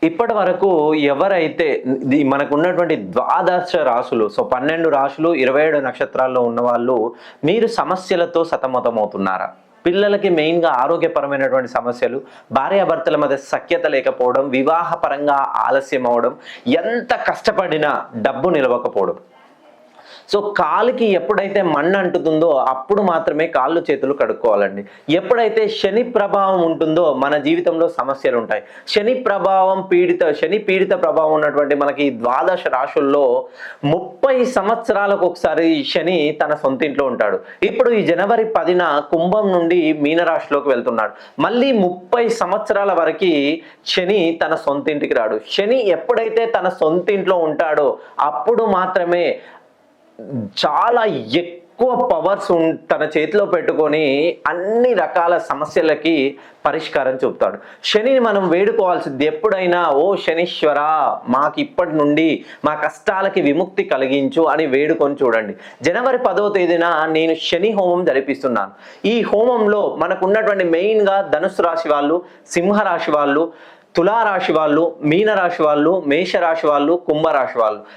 ఇప్పటి వరకు ఎవరైతే మనకున్నటువంటి ద్వాదశ రాశులు 12 రాశులు 27 నక్షత్రాల్లో ఉన్న వాళ్ళు మీరు సమస్యలతో సతమతమవుతున్నారా? పిల్లలకి మెయిన్‌గా ఆరోగ్యపరమైనటువంటి సమస్యలు, భార్యాభర్తల మధ్య సఖ్యత లేకపోవడం, వివాహపరంగా ఆలస్యం అవ్వడం, ఎంత కష్టపడినా డబ్బు నిలవకపోవడం. సో కాలికి ఎప్పుడైతే మన్ను అంటుతుందో అప్పుడు మాత్రమే కాళ్ళు చేతులు కడుక్కోవాలండి. ఎప్పుడైతే శని ప్రభావం ఉంటుందో మన జీవితంలో సమస్యలు ఉంటాయి. శని పీడిత ప్రభావం ఉన్నటువంటి మనకి ద్వాదశ రాశుల్లో 30 సంవత్సరాలకు ఒకసారి శని తన సొంతింట్లో ఉంటాడు. ఇప్పుడు ఈ జనవరి 10న కుంభం నుండి మీనరాశిలోకి వెళ్తున్నాడు. మళ్ళీ 30 సంవత్సరాల వరకు శని తన సొంతింటికి రాడు. శని ఎప్పుడైతే తన సొంతింట్లో ఉంటాడో అప్పుడు మాత్రమే చాలా ఎక్కువ పవర్స్ తన చేతిలో పెట్టుకొని అన్ని రకాల సమస్యలకి పరిష్కారం చూపుతాడు. శనిని మనం వేడుకోవాల్సింది ఎప్పుడైనా, ఓ శనీశ్వర మాకు ఇప్పటి నుండి మా కష్టాలకి విముక్తి కలిగించు అని వేడుకొని చూడండి. జనవరి 10వ తేదీన నేను శని హోమం జరిపిస్తున్నాను. ఈ హోమంలో మనకున్నటువంటి మెయిన్గా ధనుసు రాశి వాళ్ళు, సింహరాశి వాళ్ళు, తులారాశి వాళ్ళు, మీనరాశి వాళ్ళు, మేషరాశి వాళ్ళు, కుంభరాశి వాళ్ళు